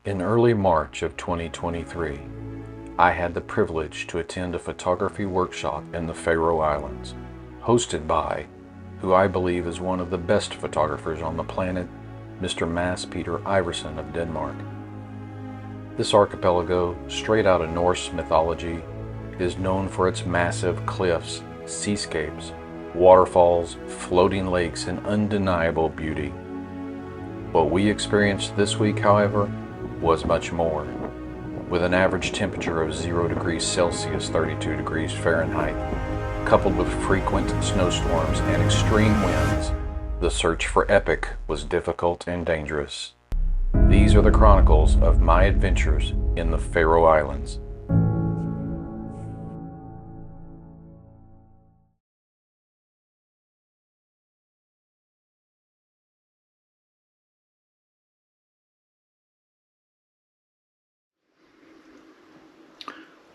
In early March of 2023, I had the privilege to attend a photography workshop in the Faroe Islands, hosted by, who I believe is one of the best photographers on the planet, Mr. Mads Peter Iversen of Denmark. This archipelago, straight out of Norse mythology, is known for its massive cliffs, seascapes, waterfalls, floating lakes, and undeniable beauty. What we experienced this week, however, was much more. With an average temperature of 0 degrees Celsius, 32 degrees Fahrenheit, coupled with frequent snowstorms and extreme winds, the search for epic was difficult and dangerous. These are the chronicles of my adventures in the Faroe Islands.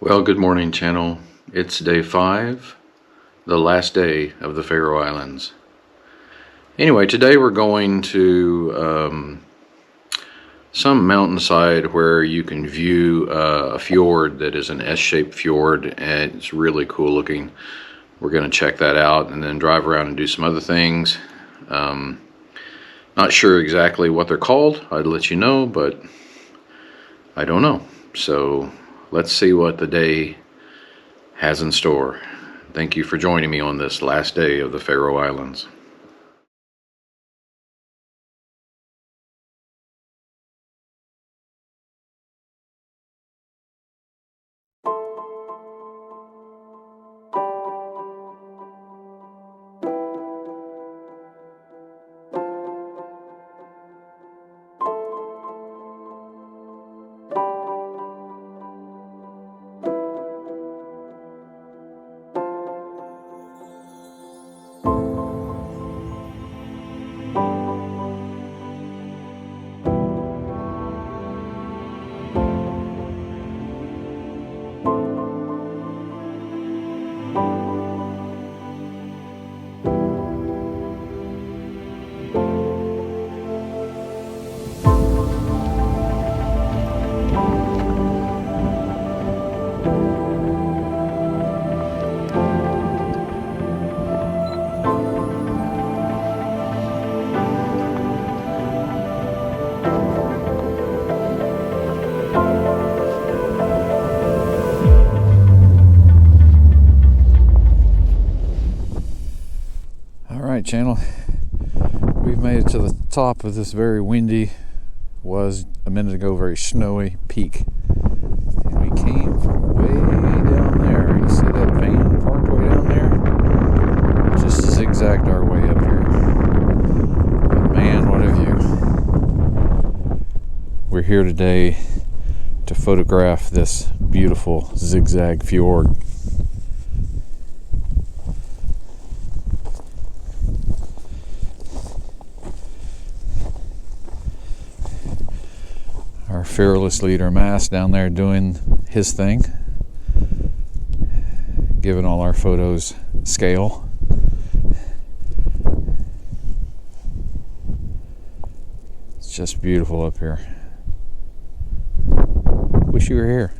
Well, good morning, channel. It's day 5, the last day of the Faroe Islands. Anyway, today we're going to some mountainside where you can view a fjord that is an S-shaped fjord, and it's really cool looking. We're going to check that out and then drive around and do some other things. Not sure exactly what they're called. I'd let you know, but I don't know. So let's see what the day has in store. Thank you for joining me on this last day of the Faroe Islands. Channel, we've made it to the top of this very windy, was a minute ago very snowy peak, and we came from way down there. You see that van parked way down there? Just zigzagged our way up here, but man, what a view. We're here today to photograph this beautiful zigzag fjord. Our fearless leader Mads down there doing his thing, giving all our photos scale. It's just beautiful up here. Wish you were here.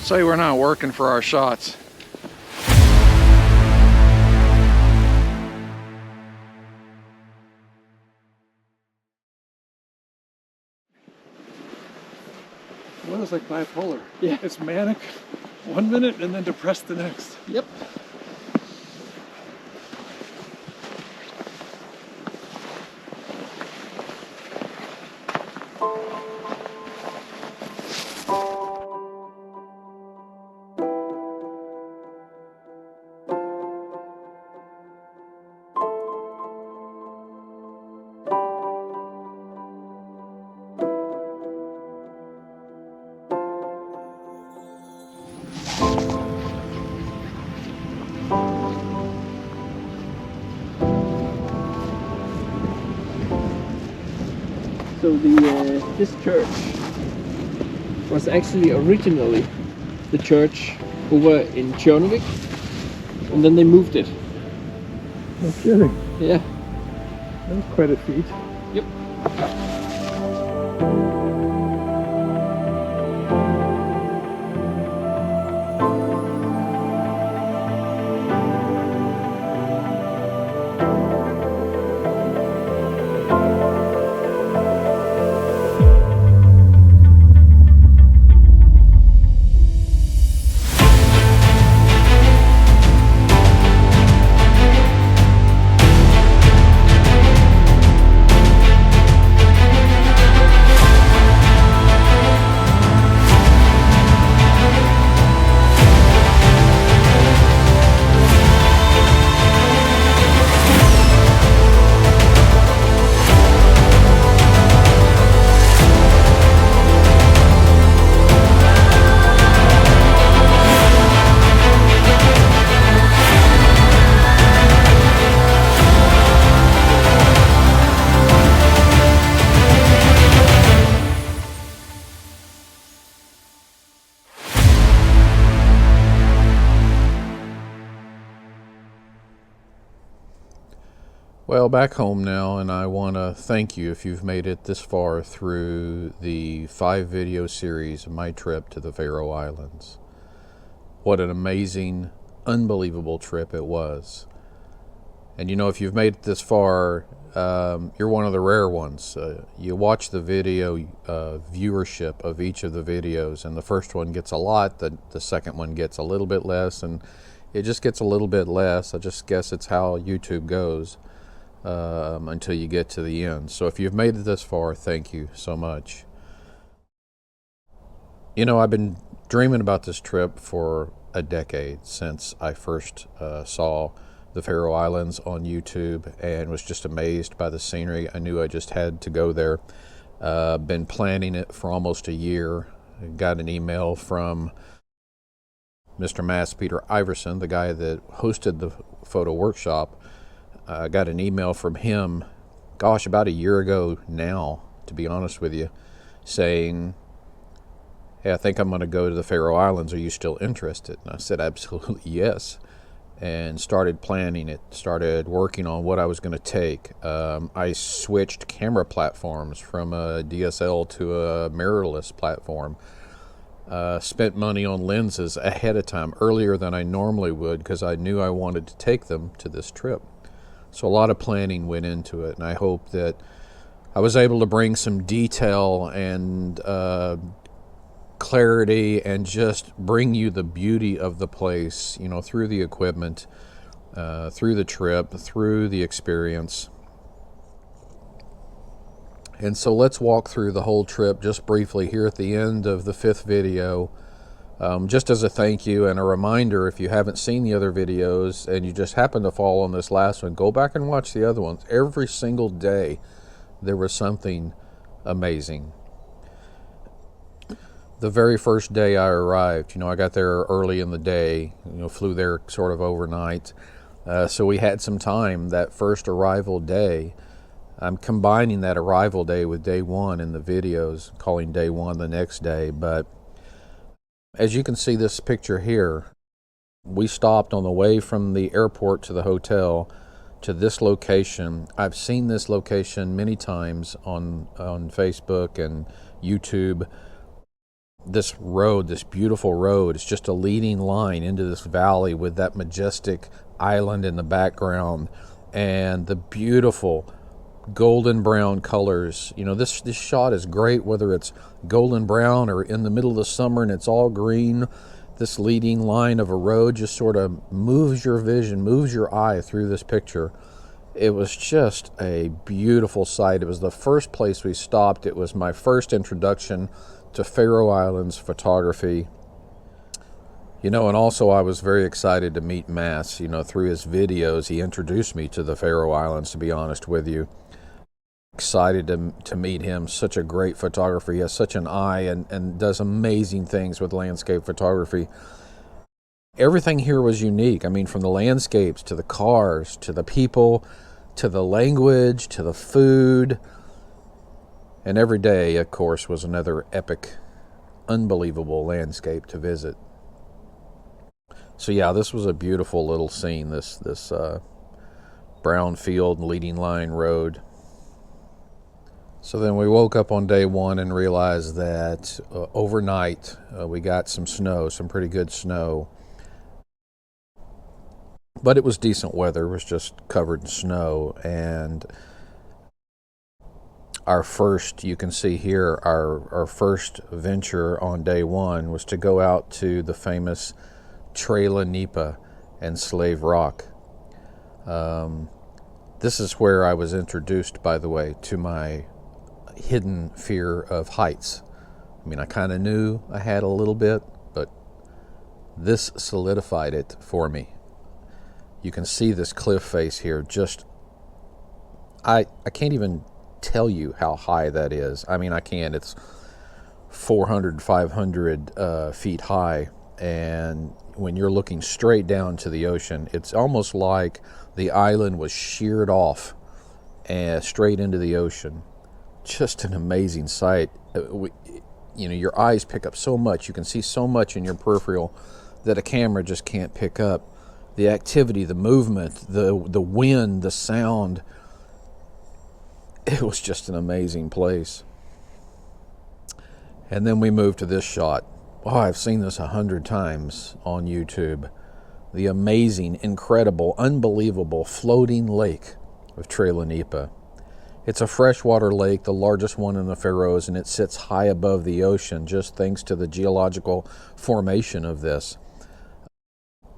Say we're not working for our shots. Well, it's like bipolar. Yeah. It's manic one minute and then depressed the next. Yep. So this church was actually originally the church over in Tjørnvik, and then they moved it. No kidding. Yeah. That was quite a feat. Yep. Well, back home now, and I want to thank you if you've made it this far through the 5-video series of my trip to the Faroe Islands. What an amazing, unbelievable trip it was. And you know, if you've made it this far, you're one of the rare ones. You watch the video viewership of each of the videos, and the first one gets a lot, the second one gets a little bit less, and it just gets a little bit less. I just guess it's how YouTube goes. Until you get to the end. So if you've made it this far, thank you so much. You know, I've been dreaming about this trip for a decade, since I first saw the Faroe Islands on YouTube and was just amazed by the scenery. I knew I just had to go there. Been planning it for almost a year. Got an email from Mr. Mads Peter Iverson, the guy that hosted the photo workshop. I got an email from him, gosh, about a year ago now, to be honest with you, saying, hey, I think I'm going to go to the Faroe Islands. Are you still interested? And I said, absolutely yes. And started planning it, started working on what I was going to take. I switched camera platforms from a DSL to a mirrorless platform. Spent money on lenses ahead of time, earlier than I normally would, because I knew I wanted to take them to this trip. So a lot of planning went into it, and I hope that I was able to bring some detail and clarity and just bring you the beauty of the place, you know, through the equipment, through the trip, through the experience. And so let's walk through the whole trip just briefly here at the end of the 5th video. Just as a thank you and a reminder, if you haven't seen the other videos and you just happen to fall on this last one, go back and watch the other ones. Every single day there was something amazing. The very first day I arrived, you know, I got there early in the day, you know, flew there sort of overnight. So we had some time that first arrival day. I'm combining that arrival day with day 1 in the videos, calling day 1 the next day, but as you can see this picture here, we stopped on the way from the airport to the hotel to this location. I've seen this location many times on Facebook and YouTube. this road, this beautiful road, is just a leading line into this valley with that majestic island in the background and the beautiful golden brown colors. You know, this shot is great whether it's golden brown or in the middle of the summer and it's all green. This leading line of a road just sort of moves your vision, moves your eye through this picture. It was just a beautiful sight. It was the first place we stopped. It was my first introduction to Faroe Islands photography. You know, and also I was very excited to meet Mass. You know, through his videos, he introduced me to the Faroe Islands, to be honest with you. Excited to meet him. Such a great photographer. He has such an eye and does amazing things with landscape photography. Everything here was unique. I mean, from the landscapes to the cars to the people to the language to the food. And every day, of course, was another epic, unbelievable landscape to visit. So yeah, this was a beautiful little scene, this brown field leading line road. So then we woke up on day one and realized that overnight we got some snow, some pretty good snow. But it was decent weather. It was just covered in snow. And our first, you can see here, our first venture on day one was to go out to the famous Trailhead and Slave Rock. This is where I was introduced, by the way, to my hidden fear of heights. I mean, I kind of knew I had a little bit, but this solidified it for me. You can see this cliff face here. Just, I can't even tell you how high that is. I mean, I can. It's 400, 500 feet high. And when you're looking straight down to the ocean, it's almost like the island was sheared off and straight into the ocean. Just an amazing sight. You know, your eyes pick up so much. You can see so much in your peripheral that a camera just can't pick up. The activity, the movement, the wind, the sound. It was just an amazing place. And then we moved to this shot. Oh, I've seen this 100 times on YouTube. The amazing, incredible, unbelievable floating lake of Trailhead. It's a freshwater lake, the largest one in the Faroes, and it sits high above the ocean, just thanks to the geological formation of this.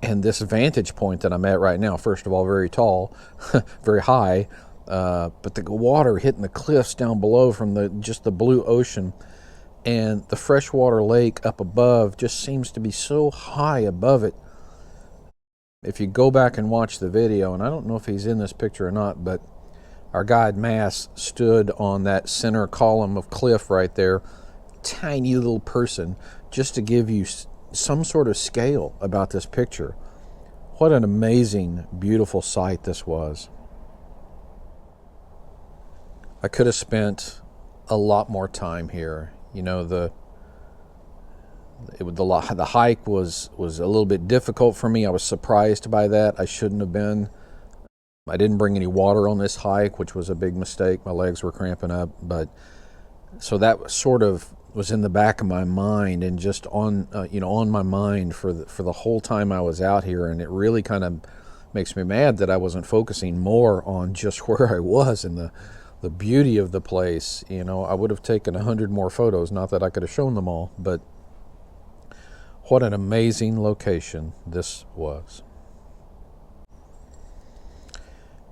And this vantage point that I'm at right now, first of all, very tall, very high, but the water hitting the cliffs down below from just the blue ocean, and the freshwater lake up above just seems to be so high above it. If you go back and watch the video, and I don't know if he's in this picture or not, but our guide Mass stood on that center column of cliff right there, tiny little person, just to give you some sort of scale about this picture. What an amazing, beautiful sight this was. I could have spent a lot more time here. You know, the hike was a little bit difficult for me. I was surprised by that. I shouldn't have been. I didn't bring any water on this hike, which was a big mistake. My legs were cramping up, but so that sort of was in the back of my mind and just on my mind for the whole time I was out here, and it really kind of makes me mad that I wasn't focusing more on just where I was and the beauty of the place. You know, I would have taken 100 more photos, not that I could have shown them all, but what an amazing location this was.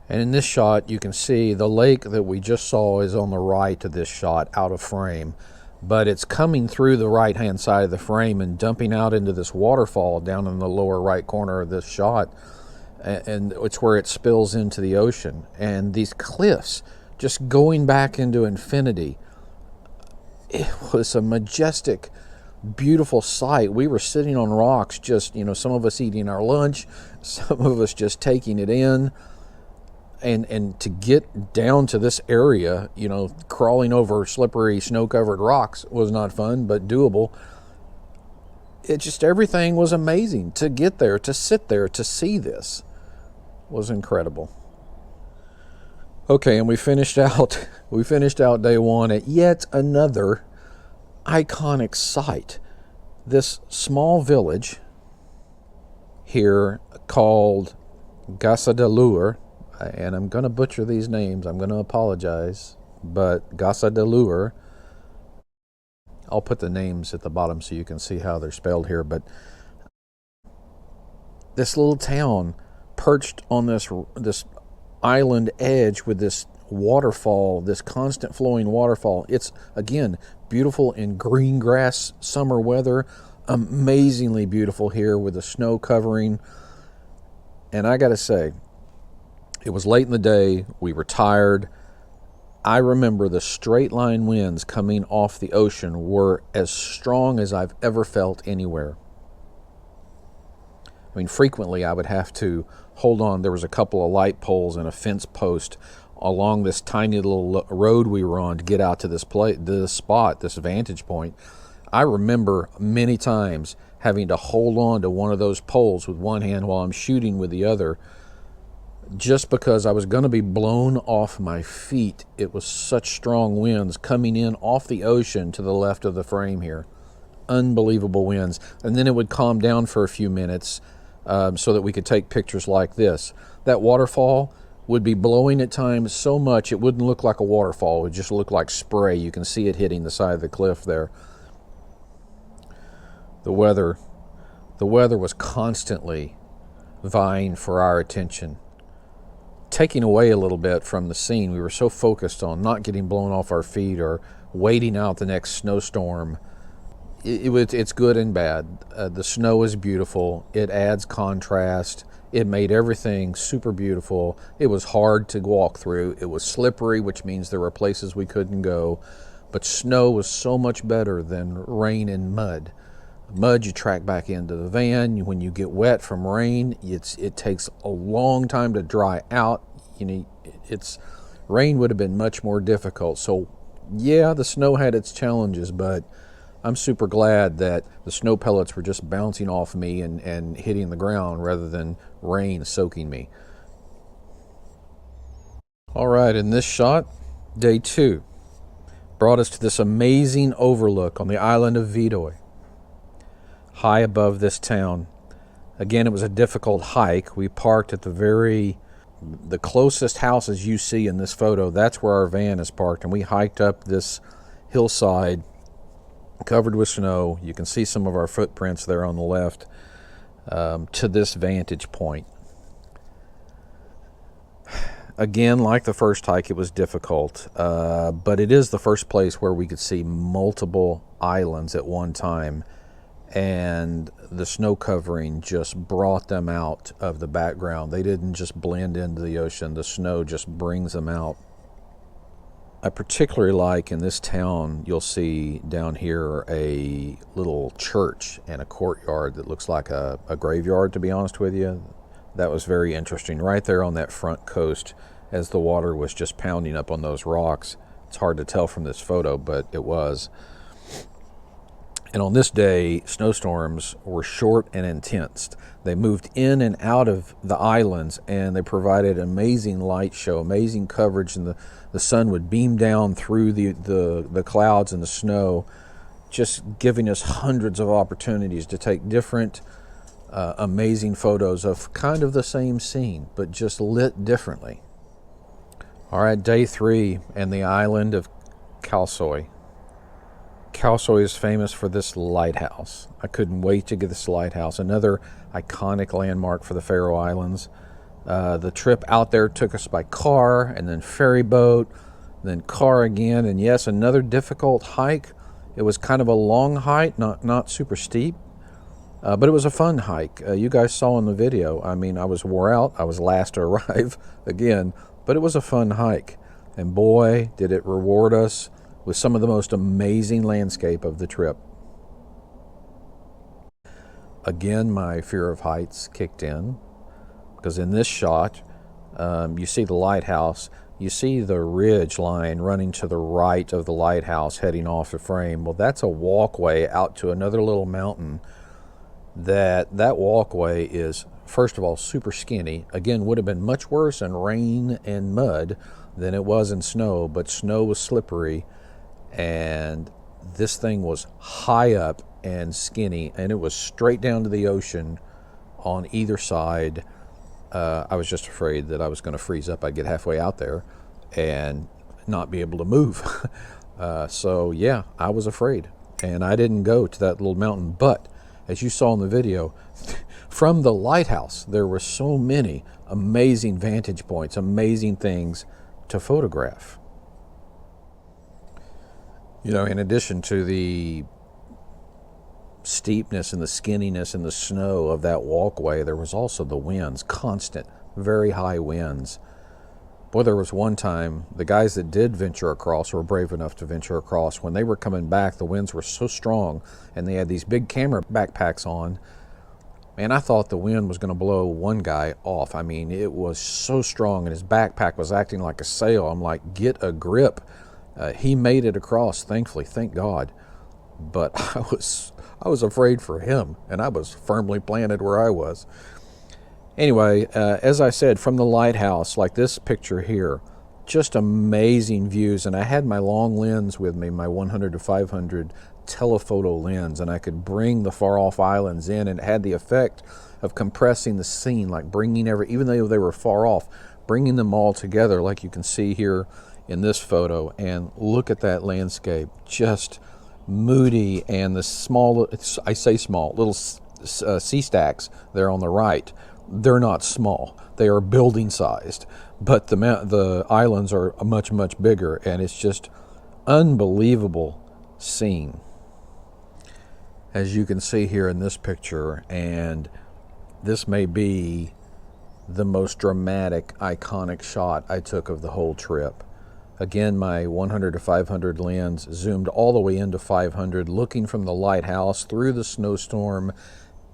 And in this shot, you can see the lake that we just saw is on the right of this shot, out of frame. But it's coming through the right-hand side of the frame and dumping out into this waterfall down in the lower right corner of this shot. And it's where it spills into the ocean. And these cliffs just going back into infinity. It was a majestic, beautiful sight. We were sitting on rocks, just, you know, some of us eating our lunch, some of us just taking it in. And to get down to this area, you know, crawling over slippery snow-covered rocks was not fun, but doable. It just, everything was amazing. To get there, to sit there, to see this was incredible. Okay, and we finished out day one at yet another iconic site this small village here called Gassadalur, and I'm going to butcher these names, I'm going to apologize, but Gassadalur, I'll put the names at the bottom so you can see how they're spelled here, but this little town perched on this island edge with this waterfall, this constant flowing waterfall. It's, again, beautiful in green grass summer weather, amazingly beautiful here with the snow covering. And I gotta say, it was late in the day, we were tired. I remember the straight line winds coming off the ocean were as strong as I've ever felt anywhere. I mean, frequently I would have to hold on. There was a couple of light poles and a fence post along this tiny little road we were on to get out to this spot, this vantage point. I remember many times having to hold on to one of those poles with one hand while I'm shooting with the other, just because I was going to be blown off my feet. It was such strong winds coming in off the ocean to the left of the frame here. Unbelievable winds. And then it would calm down for a few minutes so that we could take pictures like this. That waterfall would be blowing at times so much it wouldn't look like a waterfall. It would just look like spray. You can see it hitting the side of the cliff there. The weather was constantly vying for our attention, taking away a little bit from the scene. We were so focused on not getting blown off our feet or waiting out the next snowstorm. It's good and bad. The snow is beautiful. It adds contrast. It made everything super beautiful. It was hard to walk through. It was slippery, which means there were places we couldn't go. But snow was so much better than rain and mud. Mud you track back into the van. When you get wet from rain, it takes a long time to dry out. Rain would have been much more difficult. So yeah, the snow had its challenges, but I'm super glad that the snow pellets were just bouncing off me and hitting the ground rather than rain soaking me. All right, in this shot, day 2 brought us to this amazing overlook on the island of Hvithamar, high above this town. Again, it was a difficult hike. We parked at the closest houses you see in this photo. That's where our van is parked, and we hiked up this hillside covered with snow. You can see some of our footprints there on the left to this vantage point. Again, like the first hike, it was difficult, but it is the first place where we could see multiple islands at one time, and the snow covering just brought them out of the background. They didn't just blend into the ocean. The snow just brings them out. I particularly like in this town, you'll see down here a little church and a courtyard that looks like a graveyard, to be honest with you. That was very interesting. Right there on that front coast as the water was just pounding up on those rocks. It's hard to tell from this photo, but it was. And on this day, snowstorms were short and intense. They moved in and out of the islands, and they provided amazing light show, amazing coverage, and the sun would beam down through the clouds and the snow, just giving us hundreds of opportunities to take different amazing photos of kind of the same scene, but just lit differently. All right, day 3 and the island of Kalsoy. Kalsoy is famous for this lighthouse. I couldn't wait to get this lighthouse, another iconic landmark for the Faroe Islands. The trip out there took us by car, and then ferry boat, then car again, and yes, another difficult hike. It was kind of a long hike, not super steep, but it was a fun hike. You guys saw in the video, I mean, I was wore out. I was last to arrive again, but it was a fun hike. And boy, did it reward us with some of the most amazing landscape of the trip. Again, my fear of heights kicked in, because in this shot, you see the lighthouse, you see the ridge line running to the right of the lighthouse heading off the frame. Well, that's a walkway out to another little mountain. That walkway is, first of all, super skinny. Again, would have been much worse in rain and mud than it was in snow, but snow was slippery, and this thing was high up, and skinny, and it was straight down to the ocean on either side. I was just afraid that I was going to freeze up. I'd get halfway out there and not be able to move. So yeah, I was afraid, and I didn't go to that little mountain. But as you saw in the video, from the lighthouse, there were so many amazing vantage points, amazing things to photograph. You know, in addition to the steepness and the skinniness and the snow of that walkway, there was also the winds, constant, very high winds. Boy, there was one time, the guys that did venture across, were brave enough to venture across, when they were coming back, the winds were so strong, and they had these big camera backpacks on. Man, I thought the wind was going to blow one guy off. I mean, it was so strong, and his backpack was acting like a sail. I'm like, get a grip. He made it across, thankfully, thank God. But I was afraid for him, and I was firmly planted where I was. Anyway, as I said, from the lighthouse, like this picture here, just amazing views. And I had my long lens with me, my 100 to 500 telephoto lens, and I could bring the far off islands in, and it had the effect of compressing the scene, like bringing even though they were far off, bringing them all together, like you can see here in this photo. And look at that landscape, just moody, and the small, I say small, little sea stacks there on the right. They're not small, they are building sized, but the islands are much, much bigger, and it's just unbelievable scene, as you can see here in this picture. And this may be the most dramatic, iconic shot I took of the whole trip. Again, my 100 to 500 lens zoomed all the way into 500, looking from the lighthouse through the snowstorm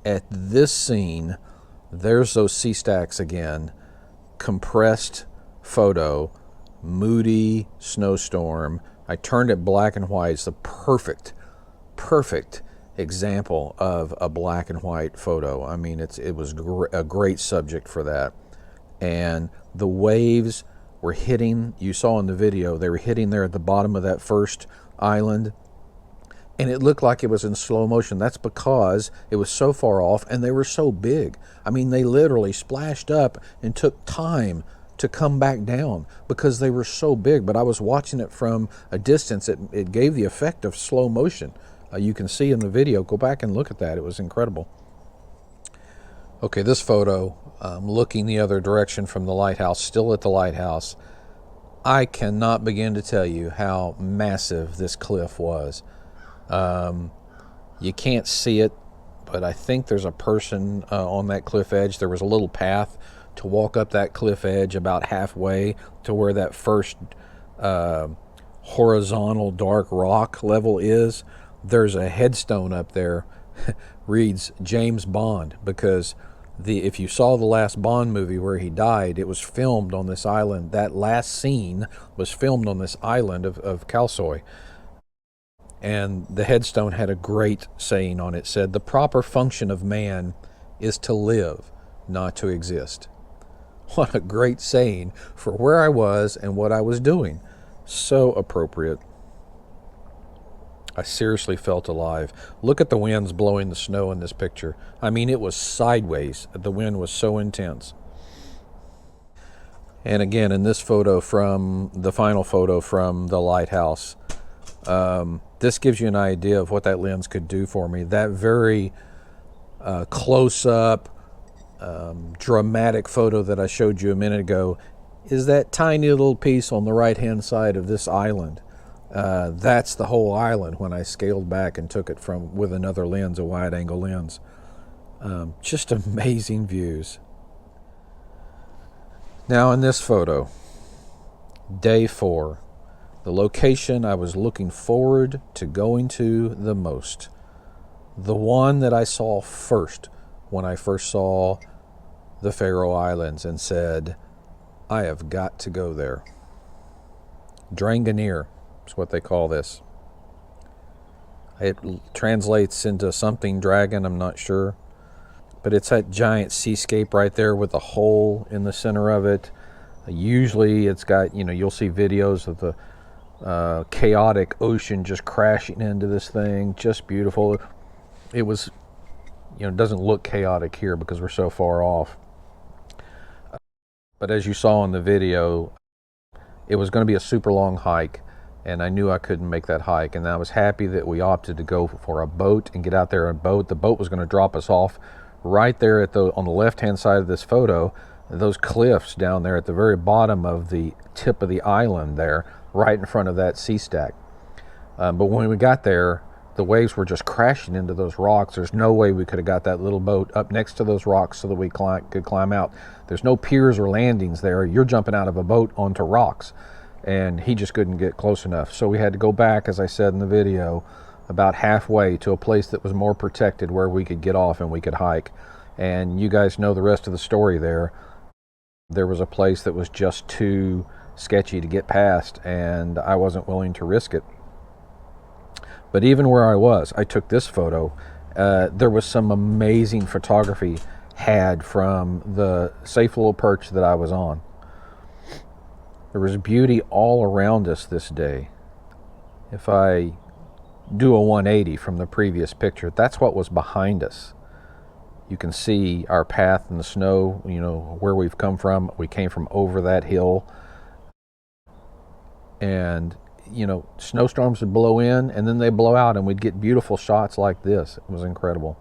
at this scene. There's those sea stacks again, compressed photo, moody snowstorm. I turned it black and white. It's the perfect example of a black and white photo. I mean, it was a great subject for that. And the waves were hitting, you saw in the video, they were hitting there at the bottom of that first island, and it looked like it was in slow motion. That's because it was so far off and they were so big. I mean, they literally splashed up and took time to come back down because they were so big. But I was watching it from a distance. It gave the effect of slow motion. You can see in the video, go back and look at that. It was incredible. Okay, this photo, looking the other direction from the lighthouse, still at the lighthouse. I cannot begin to tell you how massive this cliff was. You can't see it, but I think there's a person on that cliff edge. There was a little path to walk up that cliff edge about halfway to where that first horizontal dark rock level is. There's a headstone up there, reads James Bond, because if you saw the last Bond movie where he died, it was filmed on this island. That last scene was filmed on this island of Kalsoy. And the headstone had a great saying on it. It said, "The proper function of man is to live, not to exist." What a great saying for where I was and what I was doing. So appropriate. I seriously felt alive. Look at the winds blowing the snow in this picture. I mean, it was sideways. The wind was so intense. And again, in this photo, from the final photo from the lighthouse, this gives you an idea of what that lens could do for me. That very close-up, dramatic photo that I showed you a minute ago is that tiny little piece on the right-hand side of this island. That's the whole island when I scaled back and took it with another lens, a wide-angle lens. Just amazing views. Now in this photo, day 4. The location I was looking forward to going to the most. The one that I saw first when I first saw the Faroe Islands and said, I have got to go there. Dranganir is what they call this. It translates into something dragon, I'm not sure. But it's that giant seascape right there with a hole in the center of it. Usually it's got, you'll see videos of the chaotic ocean just crashing into this thing. Just beautiful. it was, you know, it doesn't look chaotic here because we're so far off. But as you saw in the video, it was going to be a super long hike, and I knew I couldn't make that hike, and I was happy that we opted to go for a boat and get out there on a boat. The boat was going to drop us off right there at on the left-hand side of this photo, those cliffs down there at the very bottom of the tip of the island there, right in front of that sea stack. But when we got there, the waves were just crashing into those rocks. There's no way we could have got that little boat up next to those rocks so that we could climb out. There's no piers or landings there. You're jumping out of a boat onto rocks, and he just couldn't get close enough. So we had to go back, as I said in the video, about halfway to a place that was more protected where we could get off and we could hike. And you guys know the rest of the story there. There was a place that was just too sketchy to get past, and I wasn't willing to risk it. But even where I was, I took this photo. There was some amazing photography had from the safe little perch that I was on. There was beauty all around us this day. If I do a 180 from the previous picture, that's what was behind us. You can see our path in the snow, you know, where we've come from. We came from over that hill. And you know, snowstorms would blow in and then they blow out, and we'd get beautiful shots like this. It was incredible.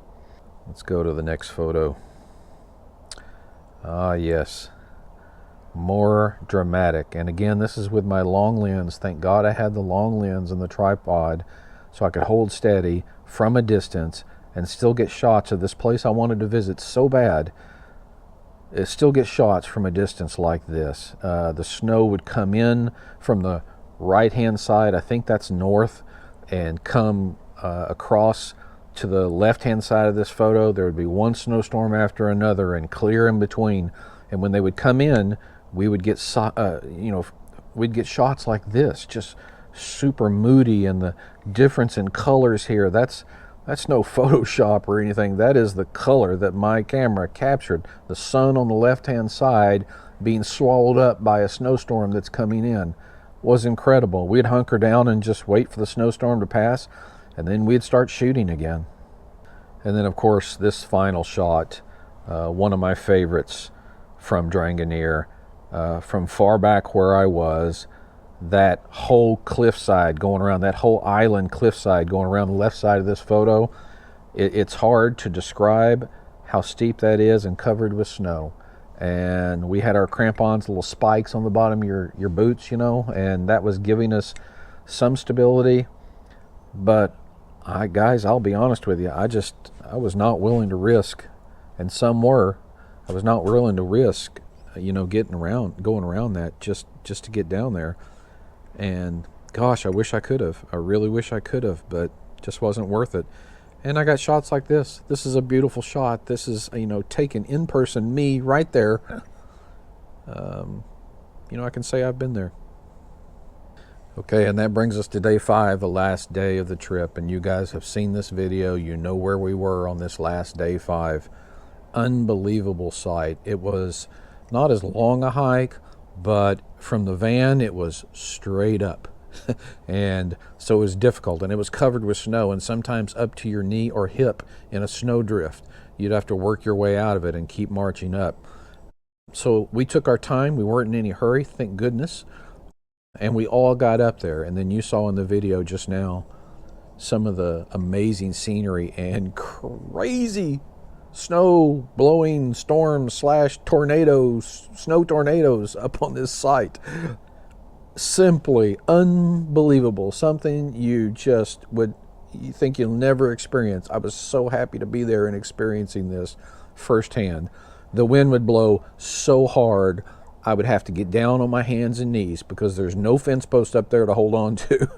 Let's go to the next photo. Ah, yes. More dramatic. And again, this is with my long lens. Thank God I had the long lens and the tripod so I could hold steady from a distance and still get shots of this place I wanted to visit so bad. It still get shots from a distance like this. The snow would come in from the right-hand side, I think that's north, and come across to the left-hand side of this photo. There would be one snowstorm after another and clear in between. And when they would come in, we would get, we'd get shots like this, just super moody. And the difference in colors here, that's no Photoshop or anything. That is the color that my camera captured. The sun on the left-hand side being swallowed up by a snowstorm that's coming in was incredible. We'd hunker down and just wait for the snowstorm to pass, and then we'd start shooting again. And then, of course, this final shot, one of my favorites from Dranganir, from far back where I was, that whole cliffside going around, that whole island cliffside going around the left side of this photo. It's hard to describe how steep that is and covered with snow. And we had our crampons, little spikes on the bottom of your boots, you know, and that was giving us some stability. But guys, I'll be honest with you, I was not willing to risk, and some were. I was not willing to risk, you know, going around that just to get down there. And gosh, I wish I could have. I really wish I could have, but just wasn't worth it. And I got shots like this. This is a beautiful shot. This is, you know, taken in person, me right there. You know, I can say I've been there. Okay, and that brings us to day 5, the last day of the trip. And you guys have seen this video. You know where we were on this last day 5. Unbelievable sight. It was not as long a hike, but from the van, it was straight up. And so it was difficult, and it was covered with snow, and sometimes up to your knee or hip in a snowdrift. You'd have to work your way out of it and keep marching up. So we took our time. We weren't in any hurry, thank goodness. And we all got up there. And then you saw in the video just now some of the amazing scenery and crazy snow blowing storms / tornadoes, snow tornadoes up on this site. Simply unbelievable. Something you think you'll never experience. I was so happy to be there and experiencing this firsthand. The wind would blow so hard I would have to get down on my hands and knees because there's no fence post up there to hold on to,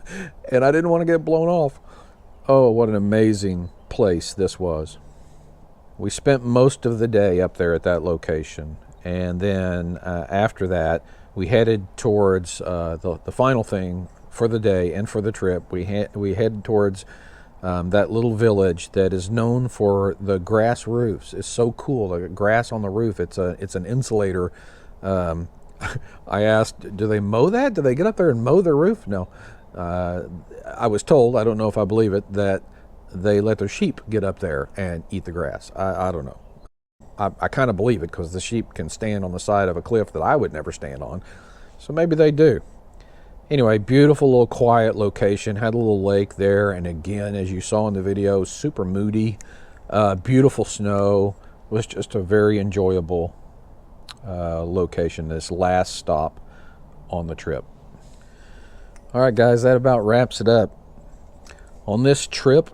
and I didn't want to get blown off. Oh, what an amazing place this was. We spent most of the day up there at that location, and then after that we headed towards the final thing for the day and for the trip. We headed towards that little village that is known for the grass roofs. It's so cool, the grass on the roof. It's an insulator. I asked, do they mow that? Do they get up there and mow the roof? No. I was told, I don't know if I believe it, that they let their sheep get up there and eat the grass. I don't know. I kind of believe it, because the sheep can stand on the side of a cliff that I would never stand on. So maybe they do. Anyway, beautiful little quiet location. Had a little lake there. And again, as you saw in the video, super moody. Beautiful snow. Was just a very enjoyable location, this last stop on the trip. All right, guys, that about wraps it up. On this trip,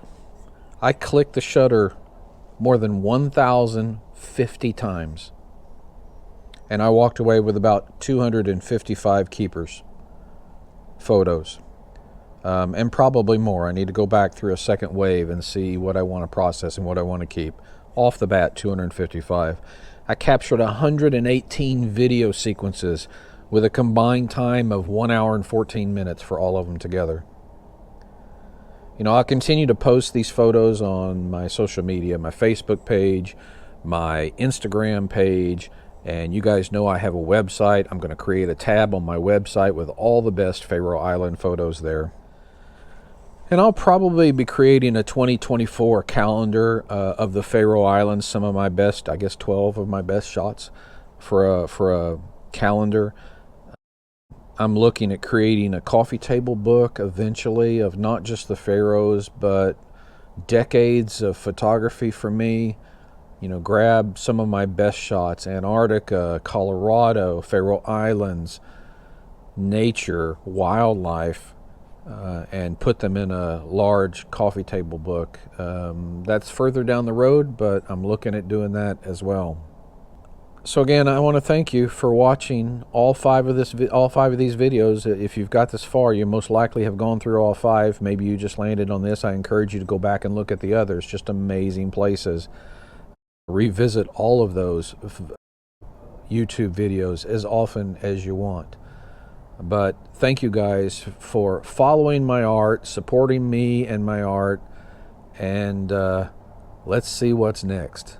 I clicked the shutter more than 1,050 times. And I walked away with about 255 keepers, photos, and probably more. I need to go back through a second wave and see what I want to process and what I want to keep. Off the bat, 255. I captured 118 video sequences with a combined time of 1 hour and 14 minutes for all of them together. You know, I'll continue to post these photos on my social media, my Facebook page, my Instagram page, and you guys know I have a website. I'm going to create a tab on my website with all the best Faroe Island photos there. And I'll probably be creating a 2024 calendar of the Faroe Islands, some of my best, I guess 12 of my best shots for a calendar. I'm looking at creating a coffee table book eventually of not just the Faroes, but decades of photography for me. You know, grab some of my best shots, Antarctica, Colorado, Faroe Islands, nature, wildlife, and put them in a large coffee table book. That's further down the road, but I'm looking at doing that as well. So again, I want to thank you for watching all five of these videos. If you've got this far, you most likely have gone through all 5. Maybe you just landed on this. I encourage you to go back and look at the others. Just amazing places. Revisit all of those YouTube videos as often as you want. But thank you guys for following my art, supporting me and my art, and let's see what's next.